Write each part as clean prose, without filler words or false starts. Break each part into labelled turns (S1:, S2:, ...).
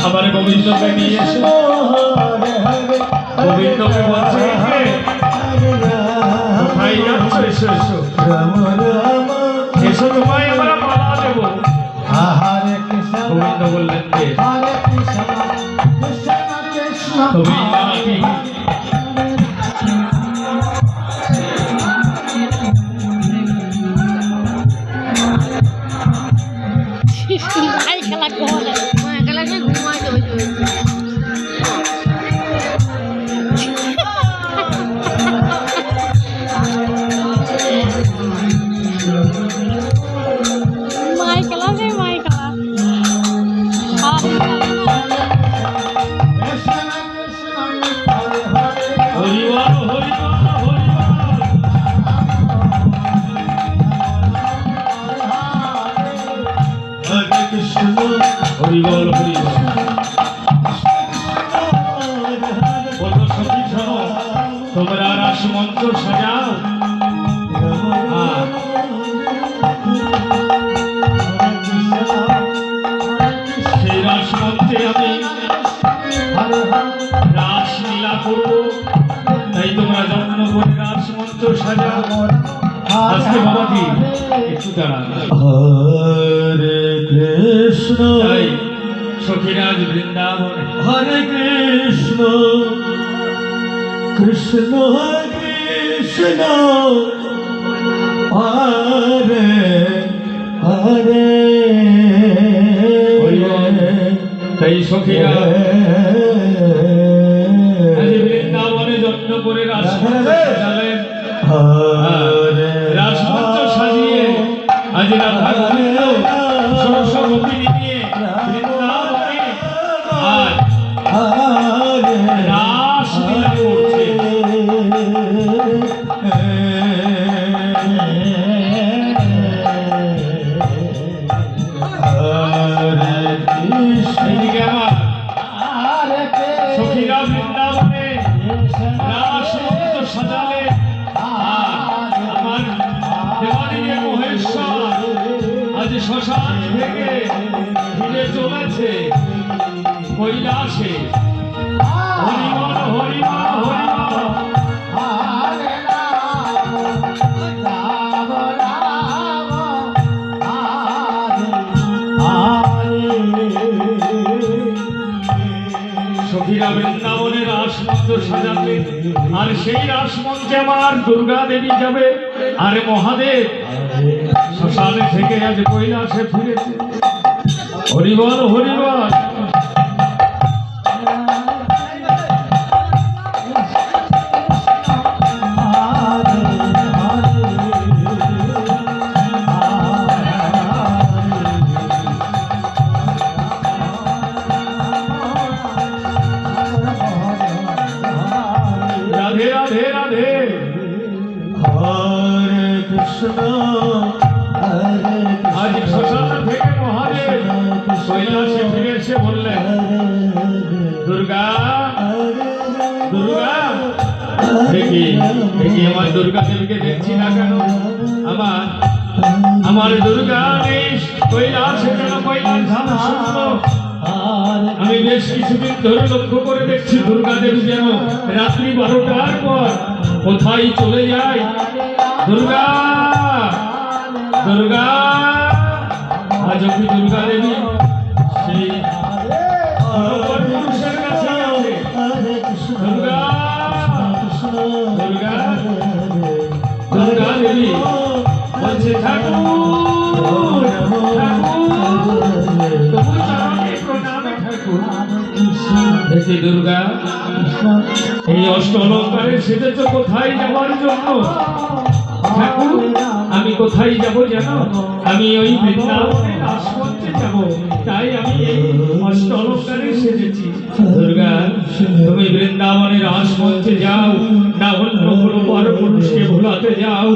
S1: আমার গোবিন্দকে নিয়ে এসো। গোবিন্দকে বলছে কোথায় যাচ্ছ? এসো এসো এসো, তোমায় আমরা মালা দেব। গোবিন্দ বললেন তুমি নাকি হরিবল হরিবল। বলো সখী শোনো, তোমরা রাসমঞ্চ সাজাও। সেই রাসমঞ্চে আমি রাসলীলা করব, তাই তোমরা যত্ন করে রাসমঞ্চ সাজাও। আজকে বাবাজি একটু দাঁড়ান। হরে কৃষ্ণ। সখীরাজ বৃন্দাবনে হরে কৃষ্ণ কৃষ্ণ কৃষ্ণ হরে হরে। তাই সখীরাজ বৃন্দাবনে যত্ন করে রাসমঞ্চ সাজালেন। রাসমঞ্চ সাজিয়ে আজ রাধা গোবিন্দ সরস্বতী নিয়ে বৃন্দাবনে রাসলীলা করছে। এদিকে আমার সখীরা বৃন্দাবনে রাসমঞ্চ সাজালে, আমার দেওয়ানিয়ে মহেশ্বর আজ শ্মশান থেকে ফিরে চলেছে কৈলাসে। হরিবল হরিবল হরিবল। সখীরা বৃন্দাবনে রাসমঞ্চ সাজাবে, আর সেই রাসমঞ্চে আমার দুর্গা দেবী যাবে। আর মহাদেব শ্মশানে থেকে আজ কৈলাসে ফিরেছে। হরিবল হরিবল। রাধে রাধে রাধে। হরে কৃষ্ণ আজ শ্মশান থেকে মহাদেব কৈলাসে ফিরে এসে বললেন, দুর্গা দুর্গা। দেখি দেখি আমার দুর্গা দেবীকে দেখছি না কেন? আমার দুর্গা নেই কৈলাসে, কেন কৈলাস ধাম শূন্য? আমি বেশ কিছুদিন ধরে লক্ষ্য করে দেখছি দুর্গা দেবী যেন রাত্রি 12টার পর কোথায় চলে যায়। দুর্গা দুর্গা। আজ কি দুর্গা দেবী সেই পুরুষের কাছে আছে? দুর্গা দুর্গা দুর্গা দেবী বলছে, ঠাকুর দেখি দুর্গা এই অষ্ট অলঙ্কারে সেজেছ কোথায় যাওয়ার জন্য? ঠাকুর আমি কোথায় যাব জানো? আমি ওই বৃন্দাবনে রাসমঞ্চে যাব, তাই আমি এই অষ্ট অলঙ্কারে সেজেছি। দুর্গা তুমি বৃন্দাবনে রাসমঞ্চে যাও না অন্য কোনো পর পুরুষকে ভোলাতে যাও?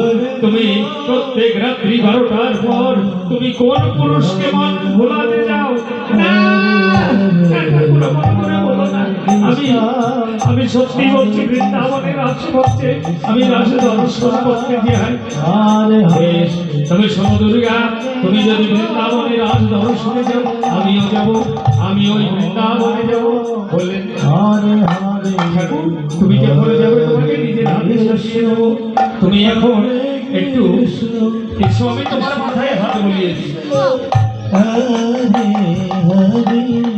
S1: তুমি প্রত্যেক রাত্রি 12টার পর তুমি কোন পুরুষকে মন ভোলাতে যাও? না আমি সত্যি বলছি, বৃন্দাবনের রাসমঞ্চে আমি রাসে দর্শন করতে যাই। তবে শোনো দুর্গা, তুমি যদি বৃন্দাবনের রাস দর্শনে যাও, আমিও যাব। আমি ওই বৃন্দাবনে যাব বললেন
S2: হরে হরে
S1: ঠাকুর তুমি যখন যাবে তোমাকে নিজের হাতে শাসিয়ে দেবো তুমি এখন একটু এসো আমি তোমার মাথায় হাত বুলিয়ে দিই
S2: হরে হরে